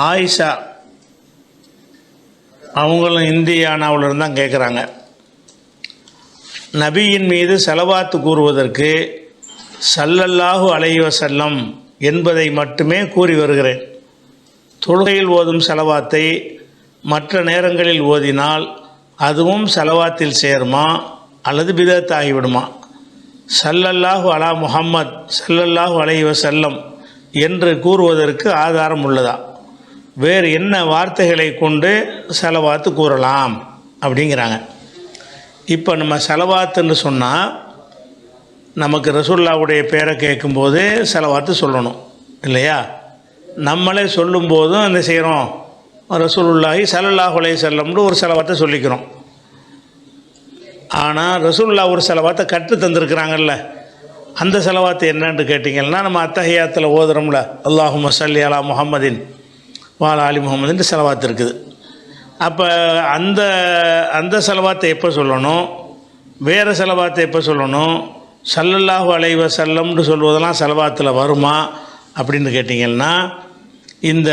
ஆயிஷா அவங்களும் இந்தியானாவிலிருந்து தான் கேட்குறாங்க, நபியின் மீது ஸலவாத்து கூறுவதற்கு ஸல்லல்லாஹு அலைஹி வஸல்லம் என்பதை மட்டுமே கூறி வருகிறேன். தொழுகையில் ஓதும் ஸலவாத்தை மற்ற நேரங்களில் ஓதினால் அதுவும் ஸலவாத்தில் சேருமா அல்லது பிதத் ஆகிவிடுமா? ஸல்லல்லாஹு அலா முஹம்மத் ஸல்லல்லாஹு அலைஹி வஸல்லம் என்று கூறுவதற்கு ஆதாரம் உள்ளதா? வேறு என்ன வார்த்தைகளை கொண்டு ஸலவாத்து கூறலாம் அப்படிங்கிறாங்க. இப்போ நம்ம ஸலவாத்துன்னு சொன்னால் நமக்கு ரசூலுல்லாஹ்வுடைய பேரை கேட்கும்போது ஸலவாத்து சொல்லணும் இல்லையா? நம்மளே சொல்லும்போதும் என்ன செய்கிறோம்? ரசூலுல்லாஹி ஸல்லல்லாஹு அலைஹி வஸல்லம்னு ஒரு ஸலவாத்தை சொல்லிக்கிறோம். ஆனால் ரசூலுல்லாஹ் ஒரு ஸலவாத்தை கற்று தந்திருக்கிறாங்கல்ல, அந்த ஸலவாத்து என்னன்னு கேட்டிங்கன்னா நம்ம அத்தஹியாத்தில் ஓதுறோம்ல, அல்லாஹும்ம ஸல்லி அலா முஹம்மதின் வாலா அலி முஹம்மதின் ஸலவாத்து இருக்குது. அப்போ அந்த ஸலவாத்தை எப்போ சொல்லணும், வேறு ஸலவாத்தை எப்போ சொல்லணும்? ஸல்லல்லாஹு அலைஹி வஸல்லம்னு சொல்வதெல்லாம் ஸலவாத்தில் வருமா அப்படின்னு கேட்டிங்கன்னா, இந்த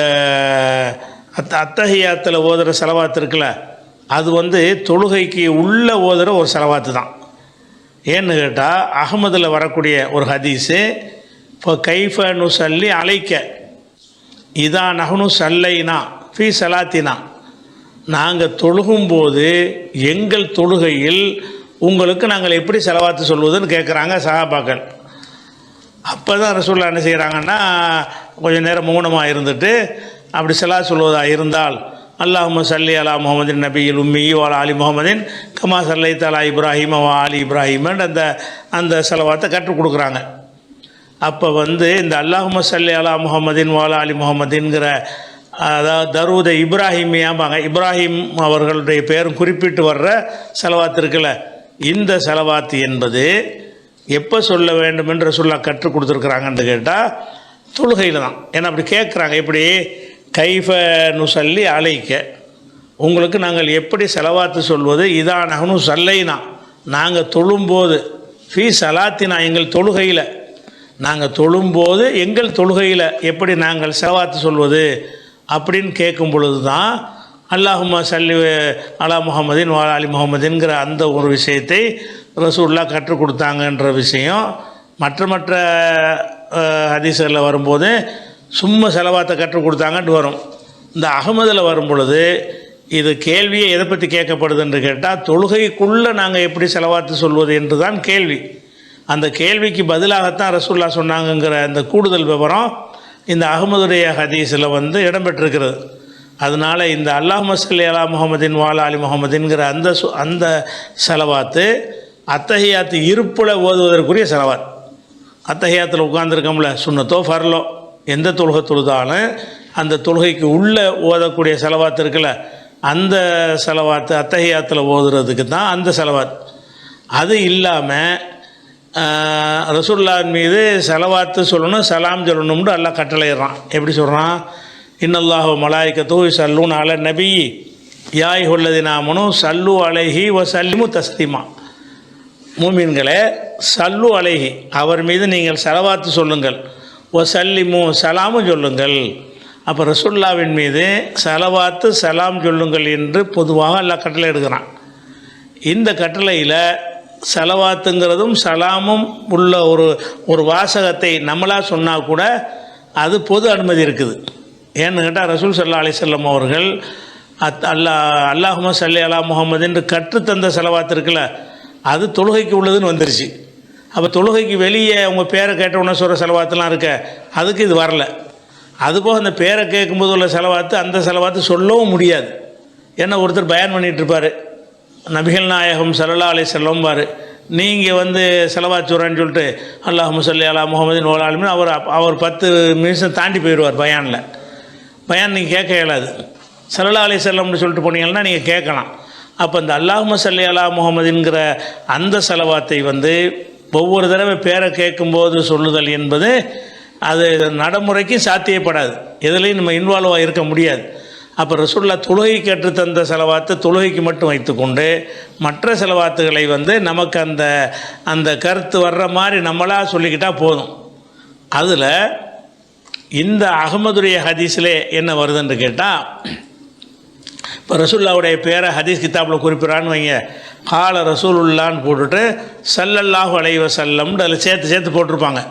அத்தஹியாத்தில் ஓதுகிற ஸலவாத்து இருக்குல்ல, அது தொழுகைக்கு உள்ளே ஓதுகிற ஒரு ஸலவாத்து தான். ஏன்னு கேட்டால் அஹ்மதில் வரக்கூடிய ஒரு ஹதீஸு, இப்போ கைஃப நுஸல்லி அலைக்க இதா நஹ்னு ஸல்லைனா ஃபீ ஸலாத்தினா, நாங்கள் தொழுகும்போது எங்கள் தொழுகையில் உங்களுக்கு நாங்கள் எப்படி ஸலவாத்து சொல்வதுன்னு கேட்குறாங்க சஹாபாக்கள். அப்போ தான் ரசூலுல்லாஹ் என்ன செய்கிறாங்கன்னா, கொஞ்சம் நேரம் மௌனமாக இருந்துட்டு அப்படி ஸலாத் சொல்வதாக இருந்தால் அல்லாஹும்ம ஸல்லி அலா முஹம்மதின் நபியில் உம்மி வாலா அலி முஹம்மதின் கமா ஸல்லைத அலா இப்ராஹிம வா அலி இப்ராஹிமன் அந்த ஸலவாத்தை கற்றுக் கொடுக்குறாங்க. அப்போ இந்த அல்லாஹும்ம ஸல்லி அலா முஹம்மதின் வாலா அலி முஹம்மதின்கிற அதாவது தரூத இப்ராஹிமியாம்பாங்க, இப்ராஹிம் அவர்களுடைய பேரும் குறிப்பிட்டு வர்ற ஸலவாத்து இருக்குல்ல, இந்த ஸலவாத்து என்பது எப்போ சொல்ல வேண்டும் என்று ரசூலுல்லாஹ் கற்றுக் கொடுத்துருக்குறாங்கன்னு கேட்டால் தொழுகையில் தான். ஏன்னா அப்படி கேட்குறாங்க, எப்படி கைஃப நுஸல்லி அலைக்க, உங்களுக்கு நாங்கள் எப்படி ஸலவாத்து சொல்வது, இதா நஹ்னு ஸல்லைனா நாங்கள் தொழும்போது, ஃபீ ஸலாத்தினா எங்கள் தொழுகையில், நாங்கள் தொழும்போது எங்கள் தொழுகையில் எப்படி நாங்கள் ஸலவாத்து சொல்வது அப்படின்னு கேட்கும் பொழுது தான் அல்லாஹும்ம ஸல்லி அலா முஹம்மதின் வா அலி முஹம்மதின்கிற அந்த ஒரு விஷயத்தை ரசூலுல்லாஹ் கற்றுக் கொடுத்தாங்கன்ற விஷயம் மற்ற ஹதீஸ்களில் வரும்போது சும்மா ஸலவாத்தை கற்றுக் கொடுத்தாங்கன்ட்டு வரும். இந்த அஹ்மதில் வரும் பொழுது இது கேள்வியை எதை பற்றி கேட்கப்படுதுன்னு கேட்டால், தொழுகைக்குள்ளே நாங்கள் எப்படி ஸலவாத்து சொல்வது என்று தான் கேள்வி. அந்த கேள்விக்கு பதிலாகத்தான் ரசூலுல்லாஹ் சொன்னாங்கங்கிற அந்த கூடுதல் விவரம் இந்த அஹ்மதுடைய ஹதீஸில் இடம்பெற்றிருக்கிறது. அதனால் இந்த அல்லாஹும்ம ஸல்லி அலா முஹம்மதின் வாலா அலி முஹம்மதின்கிற அந்த ஸலவாத்து அத்தஹியாத்து இருப்பில் ஓதுவதற்குரிய ஸலவாத். அத்தஹியாத்தில் உட்கார்ந்துருக்கோம்ல, சுன்னத்தோ ஃபர்லோ எந்த தொழுகை தொழுதாலும் அந்த தொழுகைக்கு உள்ளே ஓதக்கூடிய ஸலவாத்து இருக்குல்ல, அந்த ஸலவாத்து அத்தஹியாத்தில் ஓதுறதுக்கு தான் அந்த ஸலவாத். அது இல்லாமல் ரசூலுல்லாஹ் மீது ஸலவாத்து சொல்லணும், சலாம் சொல்லணும்னு அல்லாஹ் கட்டளையிடுறான். எப்படி சொல்கிறான்? இன்னல்லாஹு மலாயிக்கத்துஹு யுஸல்லூன அலன் நபி யா அய்யுஹல்லதீன ஆமனூ ஸல்லு அலைஹி வ ஸல்லிமு தஸ்லீமா, மூமின்களே சல்லு அலைஹி அவர் மீது நீங்கள் ஸலவாத்து சொல்லுங்கள், வ ஸல்லிமு சலாமும் சொல்லுங்கள். அப்போ ரசூலுல்லாஹ்வின் மீது ஸலவாத்து சலாம் சொல்லுங்கள் என்று பொதுவாக அல்லாஹ் கட்டளை எடுக்கிறான். இந்த கட்டளையில் ஸலவாத்துங்கிறதும் சலாமும் உள்ள ஒரு வாசகத்தை நம்மளாக சொன்னால் கூட அது பொது அனுமதி இருக்குது. ஏன்னு கேட்டால் ரசூல் ஸல்லல்லாஹு அலைஹி வஸல்லம் அவர்கள் அல்லாஹும்ம ஸல்லி அலா முஹம்மது என்று கற்றுத்தந்த ஸலவாத்து இருக்குல்ல, அது தொழுகைக்கு உள்ளதுன்னு வந்துருச்சு. அப்போ தொழுகைக்கு வெளியே அவங்க பேரை கேட்டவுடனே சொல்கிற ஸலவாத்துலாம் இருக்க, அதுக்கு இது வரல. அதுபோக அந்த பேரை கேட்கும்போது உள்ள ஸலவாத்து அந்த ஸலவாத்து சொல்லவும் முடியாது. ஏன்னா ஒருத்தர் பயான் பண்ணிகிட்ருப்பார், நபிகள் நாயகம் ஸல்லல்லாஹு அலைஹி வஸல்லம் பாரு, நீங்கள் ஸலவாத் சொல்கிறேன்னு சொல்லிட்டு அல்லாஹும்ம ஸல்லி அலா முஹம்மதின் வ அலா அலி அவர் 10 நிமிஷம் தாண்டி போயிடுவார் பயானில். பயான் நீங்கள் கேட்க இயலாது. ஸல்லல்லாஹு அலைஹி வஸல்லம்னு சொல்லிட்டு போனீங்கன்னா நீங்கள் கேட்கலாம். அப்போ இந்த அல்லாஹும்ம ஸல்லி அலா முஹம்மதின்கிற அந்த ஸலவாத்தை ஒவ்வொரு தடவை பேரை கேட்கும்போது சொல்லுதல் என்பது அது நடைமுறைக்கு சாத்தியப்படாது. எதுலேயும் நம்ம இன்வால்வாக இருக்க முடியாது. அப்போ ரசூலுல்லாஹ் தொழுகை கேட்டு தந்த ஸலவாத்தை தொழுகைக்கு மட்டும் வைத்துக்கொண்டு மற்ற ஸலவாத்துகளை நமக்கு அந்த கருத்து வர்ற மாதிரி நம்மளாக சொல்லிக்கிட்டால் போதும். அதில் இந்த அகமதுடைய ஹதீஸிலே என்ன வருதுன்னு கேட்டால், இப்போ ரசூலுல்லாவுடைய பேரை ஹதீஸ் கிதாபில் குறிப்பிட்றான்னு வைங்க, கால ரசூலுல்லான்னு போட்டுட்டு ஸல்லல்லாஹு அலைஹி வஸல்லம்னு அதில் சேர்த்து போட்டிருப்பாங்க.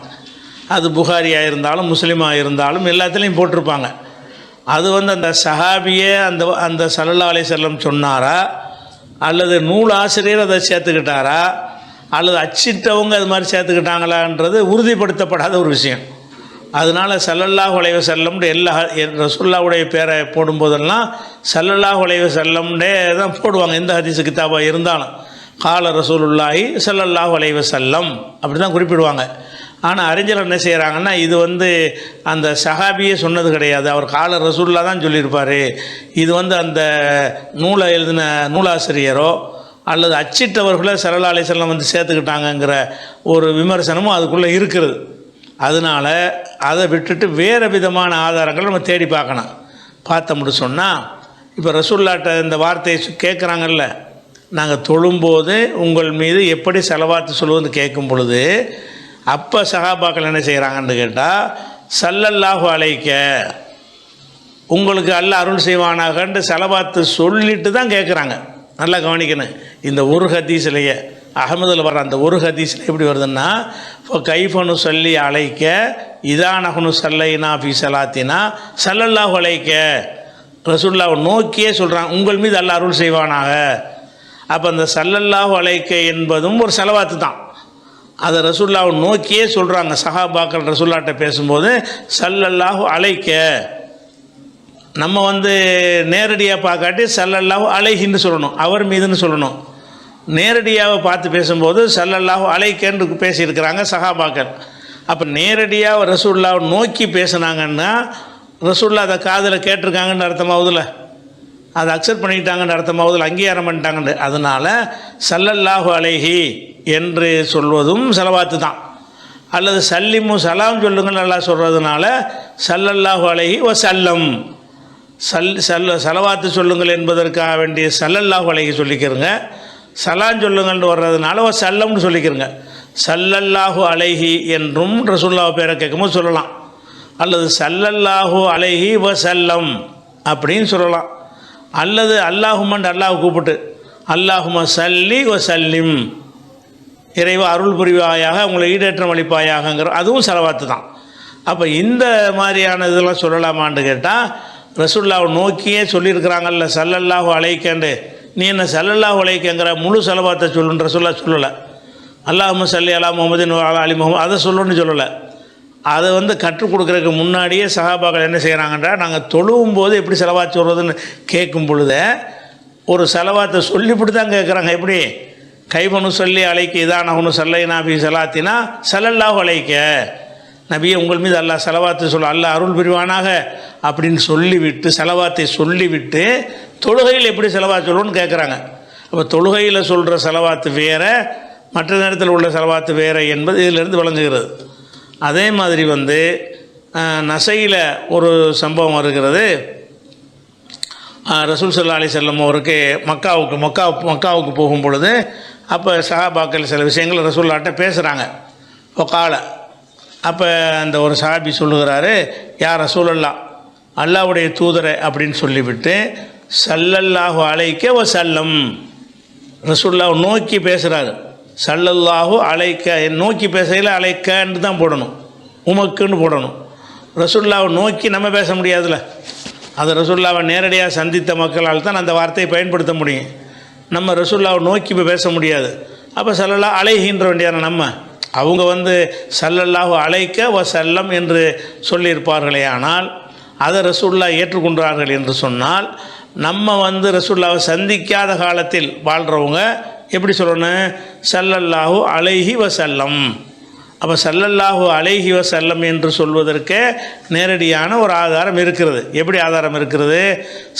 அது புகாரியாக இருந்தாலும் முஸ்லீமாக இருந்தாலும் எல்லாத்துலேயும் போட்டிருப்பாங்க. அது அந்த சஹாபியே அந்த ஸல்லல்லாஹு அலைஹி வஸல்லம் சொன்னாரா, அல்லது நூல் ஆசிரியர் அதை சேர்த்துக்கிட்டாரா, அல்லது அச்சிட்டவங்க அது மாதிரி சேர்த்துக்கிட்டாங்களான்றது உறுதிப்படுத்தப்படாத ஒரு விஷயம். அதனால் ஸல்லல்லாஹு அலைஹி வஸல்லம்னு எல்லா ரசூலுல்லாவுடைய பேரை போடும்போதெல்லாம் ஸல்லல்லாஹு அலைஹி வஸல்லம்னே தான் போடுவாங்க. எந்த ஹதீஸ் கிதாபாக இருந்தாலும் கால ரசூலுல்லாஹி ஸல்லல்லாஹு அலைஹி வஸல்லம் அப்படி தான் குறிப்பிடுவாங்க. ஆனால் அறிஞர்கள் என்ன செய்கிறாங்கன்னா, இது அந்த சஹாபியே சொன்னது கிடையாது, அவர் கால ரசூலுல்லா தான் சொல்லியிருப்பார். இது அந்த நூலை எழுதின நூலாசிரியரோ அல்லது அச்சிட்டவர்களோ ஸல்லல்லாஹு அலைஹி வஸல்லம் சேர்த்துக்கிட்டாங்கங்கிற ஒரு விமர்சனமும் அதுக்குள்ளே இருக்கிறது. அதனால் அதை விட்டுட்டு வேறு விதமான ஆதாரங்கள் நம்ம தேடி பார்க்கணும். பார்த்தோம்னு சொன்னால், இப்போ ரசூலுல்லாட்ட இந்த வார்த்தையை கேட்குறாங்கல்ல, நாங்கள் தொழும்போது உங்கள் மீது எப்படி ஸலவாத்து சொல்லுவதுன்னு கேட்கும் பொழுது, அப்போ சஹாபாக்கள் என்ன செய்கிறாங்கன்னு கேட்டால், ஸல்லல்லாஹு அலைக்க உங்களுக்கு அல்லாஹ் அருள் செய்வானாகன்னு ஸலவாத்து சொல்லிட்டு தான் கேட்குறாங்க. நல்லா கவனிக்கணும். இந்த ஒரு ஹதீஸ்லையே அஹமதில் வர அந்த ஒரு ஹதீஸில் எப்படி வருதுன்னா, இப்போ கைஃபனு சொல்லி அழைக்க இதானகனு சல்லைனா ஃபி சலாத்தினா ஸல்லல்லாஹு அலைக்க ரசூலுல்லாஹ் நோக்கியே சொல்கிறாங்க, உங்கள் மீது அல்லாஹ் அருள் செய்வானாக. அப்போ அந்த ஸல்லல்லாஹு அலைக்க என்பதும் ஒரு ஸலவாத்து தான். அதை ரசூலுல்லாஹ் நோக்கியே சொல்கிறாங்க. சஹாபாக்கள் ரசூலுல்லாஹ்ட்ட பேசும்போது ஸல்லல்லாஹு அலைக்க, நம்ம நேரடியாக பார்க்காட்டி ஸல்லல்லாஹு அலைஹின்னு சொல்லணும், அவர் மீதுன்னு சொல்லணும். நேரடியாக பார்த்து பேசும்போது ஸல்லல்லாஹு அலைக்கன்னு பேசியிருக்கிறாங்க சஹாபாக்கள். அப்போ நேரடியாக ரசூலுல்லாஹ் நோக்கி பேசுனாங்கன்னா ரசூலுல்லாஹ் அதை காதில் கேட்டிருக்காங்கன்னு அர்த்தமாவதில்ல, அதை அக்செப்ட் பண்ணிக்கிட்டாங்கன்னு அர்த்தமாவதில்ல, அங்கீகாரம் பண்ணிட்டாங்கன்னு. அதனால் ஸல்லல்லாஹு அலைஹி என்று சொல்வதும் ஸலவாத்து தான். அல்லது சல்லிமு சலாம் சொல்லுங்கள் நல்லா சொல்கிறதுனால ஸல்லல்லாஹு அலைஹி வஸல்லம் ஸலவாத்து சொல்லுங்கள் என்பதற்காக வேண்டிய ஸல்லல்லாஹு அலைஹி சொல்லிக்கிறங்க. சலான் சொல்லுங்கள்னு வர்றதுனால வஸல்லம்னு சொல்லிக்கிறங்க. ஸல்லல்லாஹு அலைஹி என்றும் ரசூலுல்லாஹ் பேரை கேட்கும்போது சொல்லலாம், அல்லது ஸல்லல்லாஹு அலைஹி வஸல்லம் அப்படின்னு சொல்லலாம். அல்லது அல்லாஹும்மன் அல்லாஹ் கூப்பிட்டு அல்லாஹும்ம ஸல்லி வஸல்லிம், இறைவா அருள் புரிவாயாக, உங்களை ஈடேற்றம் அளிப்பாயாகங்கிற அதுவும் ஸலவாத்து தான். அப்போ இந்த மாதிரியான இதெல்லாம் சொல்லலாமான்னு கேட்டால், ரசூலுல்லாஹ் நோக்கியே சொல்லியிருக்கிறாங்கல்ல ஸல்லல்லாஹு அலைக்கண்டு, நீ என்ன ஸல்லல்லாஹு அலைக்கங்கிற முழு ஸலவாத்தை சொல்லுன்ற சொல்லலை. அல்லாஹும்ம ஸல்லி அலா முஹம்மதின் வ அலா அலி முஹம்மது அதை சொல்லணும்னு சொல்லலை. அதை கற்றுக் கொடுக்குறதுக்கு முன்னாடியே சஹாபாக்கள் என்ன செய்கிறாங்கன்றா, நாங்கள் தொழுவும் போது எப்படி ஸலவாத் சொல்கிறதுன்னு கேட்கும் பொழுது ஒரு ஸலவாத்தை சொல்லிவிட்டு தான் கேட்குறாங்க. எப்படி கைபனு சொல்லி அலைக்கு இதானஹுனு சல்லைனா ஃபி ஸலாத்தினா ஸல்லல்லாஹு அலைக்க, நபியே உங்கள் மீது அல்லாஹ் ஸலவாத்து சொல்ல அல்லாஹ் அருள் புரிவானாக அப்படின்னு சொல்லிவிட்டு ஸலவாத்தை சொல்லிவிட்டு தொழுகையில் எப்படி ஸலவாத் சொல்லணும்னு கேட்குறாங்க. அப்போ தொழுகையில் சொல்கிற ஸலவாத்து வேறு, மற்ற நேரத்தில் உள்ள ஸலவாத்து வேறு என்பது இதிலிருந்து விளங்குகிறது. அதே மாதிரி நசையில் ஒரு சம்பவம் வருகிறது. ரசூல் ஸல்லல்லாஹு அலைஹி வஸல்லம் அவருக்கு மக்காவுக்கு போகும் பொழுது அப்போ சஹாபாக்கள் சில விஷயங்கள் ரசூலுல்லாஹ்ட்ட பேசுகிறாங்க. கால அப்போ அந்த ஒரு சஹாபி சொல்லுகிறாரு, யார் ரசூலுல்லாஹ் அல்லாஹ்வுடைய தூதரை அப்படின்னு சொல்லிவிட்டு ஸல்லல்லாஹு அலைக்க வஸல்லம் ரசூலுல்லாஹ் நோக்கி பேசுகிறாரு. ஸல்லல்லாஹு அலைக்க நோக்கி பேசையில் அலைக்கன்னு தான் போடணும், உமக்குன்னு போடணும். ரசூலுல்லாஹ் நோக்கி நம்ம பேச முடியாதுல்ல, அது ரசூலுல்லாஹ்வை நேரடியாக சந்தித்த மக்களால் தான் அந்த வார்த்தையை பயன்படுத்த முடியும். நம்ம ரசூலுல்லாஹ்வை நோக்கி இப்போ பேச முடியாது. அப்போ ஸல்லல்லாஹு அலைஹின்ற வேண்டியான நம்ம அவங்க ஸல்லல்லாஹு அலைக்க வஸல்லம் என்று சொல்லியிருப்பார்களே, ஆனால் அதை ரசூலுல்லாஹ் ஏற்றுக்கொண்டார்கள் என்று சொன்னால், நம்ம ரசூலுல்லாஹ்வை சந்திக்காத காலத்தில் வாழ்கிறவங்க எப்படி சொல்லணும், ஸல்லல்லாஹு அலைஹி வஸல்லம். அப்போ ஸல்லல்லாஹு அலைஹி வஸல்லம் என்று சொல்வதற்கு நேரடியான ஒரு ஆதாரம் இருக்கிறது. எப்படி ஆதாரம் இருக்கிறது,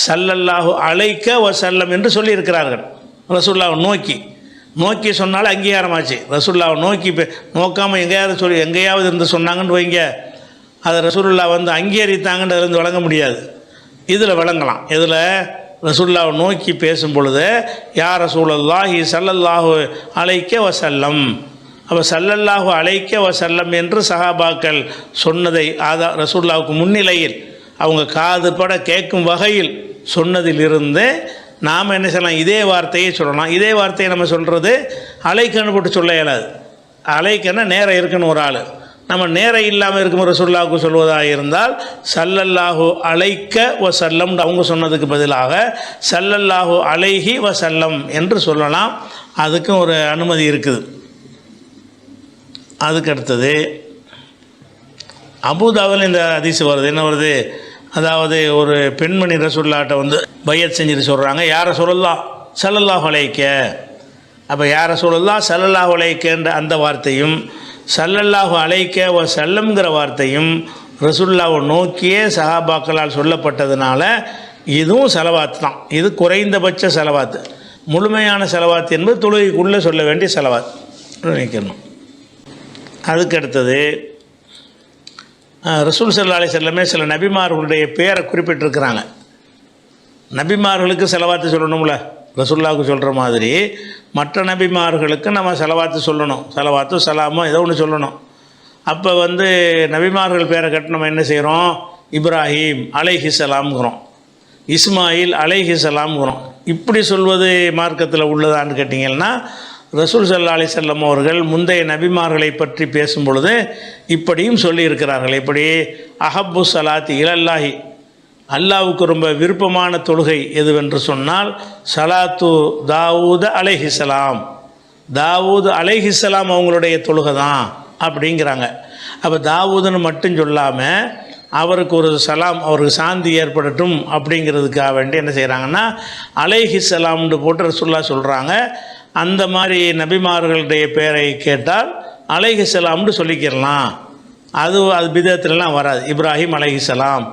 ஸல்லல்லாஹு அலைக்க வஸல்லம் என்று சொல்லியிருக்கிறார்கள். ரசூலுல்லாஹ்வை நோக்கி சொன்னாலும் அங்கீகாரமாச்சு. ரசூலுல்லாஹ்வை நோக்காமல் எங்கேயாவது இருந்து சொன்னாங்கன்னு வைங்க, அதை ரசூலுல்லாஹ் அங்கீகரித்தாங்கன்னு அதிலிருந்து வழங்க முடியாது. இதில் விளங்கலாம். இதில் ரசூலுல்லாஹ்வை நோக்கி பேசும் பொழுது யா ரசூலல்லாஹி ஸல்லல்லாஹு அலைக்க வஸல்லம், அப்போ ஸல்லல்லாஹு அலைஹி வஸல்லம் என்று சஹாபாக்கள் சொன்னதை ரசூலுல்லாஹ்வுக்கு முன்னிலையில் அவங்க காதுபட கேட்கும் வகையில் சொன்னதிலிருந்து நாம் என்ன செய்யலாம், இதே வார்த்தையை சொல்லலாம். இதே வார்த்தையை நம்ம சொல்கிறது அலைக்கன்னு போட்டு சொல்ல இயலாது. அலைக்கன்னா நேரம் இருக்குன்னு ஒரு ஆள், நம்ம நேரம் இல்லாமல் இருக்கும் ரசூலுல்லாஹ்வுக்கு சொல்வதாக இருந்தால் ஸல்லல்லாஹு அலைஹி வஸல்லம் அவங்க சொன்னதுக்கு பதிலாக ஸல்லல்லாஹு அலைஹி வஸல்லம் என்று சொல்லலாம். அதுக்கும் ஒரு அனுமதி இருக்குது. அதுக்கு அடுத்தது அபூதாவில் இந்த ஹதீஸ் வருது. என்ன வருது, அதாவது ஒரு பெண்மணி ரசூலுல்லாஹ்ட்ட வந்து பையத் செஞ்சுட்டு சொல்கிறாங்க, யார சொல்லலாம் ஸல்லல்லாஹு அலைஹி. அப்போ யார சொல்லலாம் ஸல்லல்லாஹு அலைஹின்ற அந்த வார்த்தையும் ஸல்லல்லாஹு அலைஹி வஸல்லம்ங்கிற வார்த்தையும் ரசூலுல்லாஹ்வை நோக்கியே சஹாபாக்களால் சொல்லப்பட்டதுனால இதுவும் செலவாத்து தான். இது குறைந்தபட்ச செலவாத்து. முழுமையான செலவாத்து என்பது தொழுகைக்குள்ளே சொல்ல வேண்டிய செலவாத்து நினைக்கணும். அதுக்கு அடுத்தது ரசூல் ஸல்லல்லாஹு அலைஹி வஸல்லம் சில நபிமார்களுடைய பேரை குறிப்பிட்டிருக்கிறாங்க. நபிமார்களுக்கு செலவாத்து சொல்லணும்ல, ரசூலுல்லாஹ்வுக்கு சொல்கிற மாதிரி மற்ற நபிமார்களுக்கு நம்ம செலவாத்து சொல்லணும். செலவாத்து சலாமோ ஏதோ ஒன்று சொல்லணும். அப்போ வந்து நபிமார்கள் பேரை கட்டி நம்ம என்ன செய்கிறோம், இப்ராஹீம் அலைஹிஸ்ஸலாம்ங்கிறோம், இஸ்மாயில் அலைஹிஸ்ஸலாம்ங்கிறோம். இப்படி சொல்வது மார்க்கத்தில் உள்ளதான்னு கேட்டிங்கன்னா ரசூல் ஸல்லல்லாஹு அலைஹி வஸல்லம் அவர்கள் முந்தைய நபிமார்களை பற்றி பேசும் பொழுது இப்படியும் சொல்லியிருக்கிறார்கள். இப்படி அஹப்பு ஸலாத்தி இலல்லாஹி, அல்லாவுக்கு ரொம்ப விருப்பமான தொழுகை எதுவென்று சொன்னால் ஸலாத்து தாவூத் அலைஹிஸ்ஸலாம், தாவூத் அலைஹிஸ்ஸலாம் அவங்களுடைய தொழுகை தான் அப்படிங்கிறாங்க. அப்போ தாவூதுன்னு மட்டும் சொல்லாமல் அவருக்கு ஒரு சலாம், அவருக்கு சாந்தி ஏற்படட்டும் அப்படிங்கிறதுக்காக வேண்டி என்ன செய்கிறாங்கன்னா அலைஹிஸ்ஸலாம்னு போட்டு ரசூலுல்லாஹ் சொல்கிறாங்க. அந்த மாதிரி நபிமார்களுடைய பெயரை கேட்டால் அலைஹிஸ்ஸலாம்னு சொல்லிக்கிறலாம். அது பிதத்துலலாம் வராது. இப்ராஹிம் அலைஹிஸ்ஸலாம்,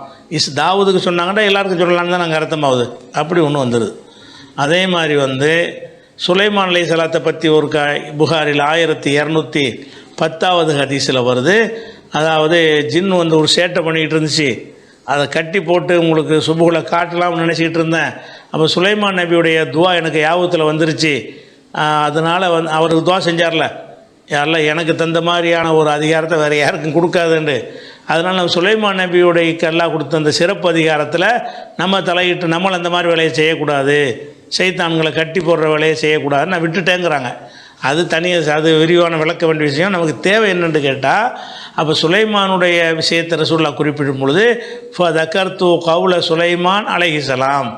தாவூதுக்கு சொன்னாங்கன்னா எல்லாருக்கும் சொல்லலான்னு தான் நாங்கள் அர்த்தமாகுது. அப்படி ஒன்று வந்துடுது. அதே மாதிரி வந்து சுலைமான் அலைஹிஸ்ஸலாத்தை பற்றி ஒரு புகாரில் 1210 ஹதீஸில் வருது. அதாவது ஜின் வந்து ஒரு சேட்டை பண்ணிக்கிட்டு இருந்துச்சு, அதை கட்டி போட்டு உங்களுக்கு சுபுகளை காட்டலாம்னு நினச்சிக்கிட்டு இருந்தேன். அப்போ சுலைமான் நபியுடைய துவா எனக்கு யாபத்தில் வந்துருச்சு. அதனால் அவருக்கு துவா செஞ்சார்ல, யாரெல்லாம் எனக்கு தந்த மாதிரியான ஒரு அதிகாரத்தை வேறு யாருக்கும் கொடுக்காதுண்டு. அதனால் நம்ம சுலைமான் நபியுடைய அல்லாஹ் கொடுத்த அந்த சிறப்பு அதிகாரத்தில் நம்ம தலையிட்டு நம்மளை அந்த மாதிரி வேலையை செய்யக்கூடாது, சைத்தான்களை கட்டி போடுற வேலையை செய்யக்கூடாதுன்னு நான் விட்டுட்டேங்கிறாங்க. அது தனியாக, அது விரிவான விளக்க வேண்டிய விஷயம். நமக்கு தேவை என்னென்னு கேட்டால், அப்போ சுலைமானுடைய விஷயத்தை ரசூலுல்லாஹ் குறிப்பிடும் பொழுது ஃபதக்கர்து கவுல சுலைமான் அலைஹிஸ்ஸலாம்,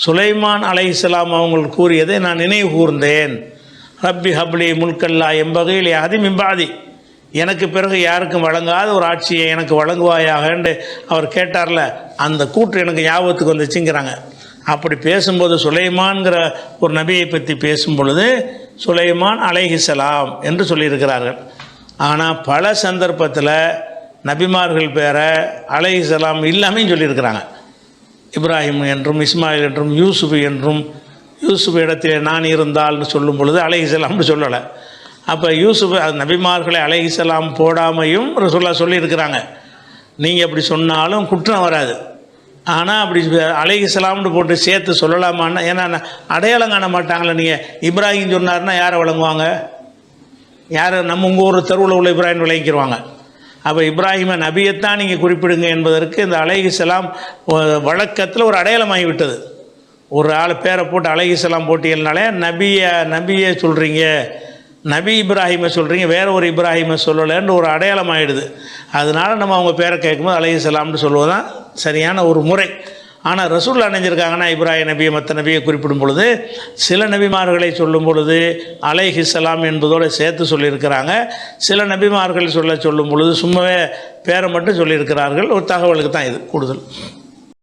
சுலைமான் அலைஹிஸ்ஸலாம் அவங்களுக்கு கூறியதை நான் நினைவு கூர்ந்தேன். ரப்பி ஹப்லி முல்கல்லா எம்பகையில் யாதி மிம்பாதி, எனக்கு பிறகு யாருக்கும் வழங்காத ஒரு ஆட்சியை எனக்கு வழங்குவாயாக என்று அவர் கேட்டார்ல, அந்த கூற்று எனக்கு ஞாபகத்துக்கு வந்துச்சுங்கிறாங்க. அப்படி பேசும்போது சுலைமான்கிற ஒரு நபியை பற்றி பேசும் பொழுது சுலைமான் அலைஹிஸ்ஸலாம் என்று சொல்லியிருக்கிறார்கள். ஆனால் பல சந்தர்ப்பத்தில் நபிமார்கள் பேரை அலைஹிஸ்ஸலாம் இல்லாமையும் சொல்லியிருக்கிறாங்க. இப்ராஹிம் என்றும் இஸ்மாயில் என்றும் யூசுஃப் என்றும், யூசுஃப் இடத்திலே நான் இருந்தால்னு சொல்லும் பொழுது அலைஹிஸ்ஸலாம்னு சொல்லலை. அப்போ யூசுஃப் நபிமார்களை அலைஹிஸ்ஸலாம் போடாமையும் ரசூலுல்லாஹ் சொல்லியிருக்கிறாங்க. நீங்கள் அப்படி சொன்னாலும் குற்றம் வராது. ஆனால் அப்படி அலைஹிஸ்ஸலாம்னு போட்டு சேர்த்து சொல்லலாமான்னா, ஏன்னா அடையாளம் காண மாட்டாங்களே. நீங்கள் இப்ராஹிம் சொன்னார்னா யாரை வழங்குவாங்க, யார் நம்ம உங்கள் ஊர் தெருவில் உள்ள இப்ராஹிம் விளங்கிடுவாங்க. அப்போ இப்ராஹிமை நபியைத்தான் நீங்கள் குறிப்பிடுங்க என்பதற்கு இந்த அலைஹிஸ்ஸலாம் வழக்கத்தில் ஒரு அடையாளமாகி விட்டது. ஒரு ஆள் பேரை போட்டு அலைஹிஸ்ஸலாம் போட்டியல்னாலே நபியை சொல்கிறீங்க, நபி இப்ராஹிமை சொல்கிறீங்க, வேறு ஒரு இப்ராஹிமை சொல்லலைன்னு ஒரு அடையாளம் ஆகிடுது. அதனால் நம்ம அவங்க பேரை கேட்கும்போது அலைஹிஸ்ஸலாம்னு சொல்லுவதுதான் சரியான ஒரு முறை. ஆனால் ரசூலுல்லாஹ் நினைஞ்சிருக்காங்கன்னா இப்ராஹிம் நபியை மற்ற நபியை குறிப்பிடும் பொழுது சில நபிமார்களை சொல்லும் பொழுது அலைஹிஸ்ஸலாம் என்பதோடு சேர்த்து சொல்லியிருக்கிறாங்க. சில நபிமார்கள் சொல்லும் பொழுது சும்மாவே பேரை மட்டும் சொல்லியிருக்கிறார்கள். ஒரு தகவலுக்கு தான் இது கூடுதல்.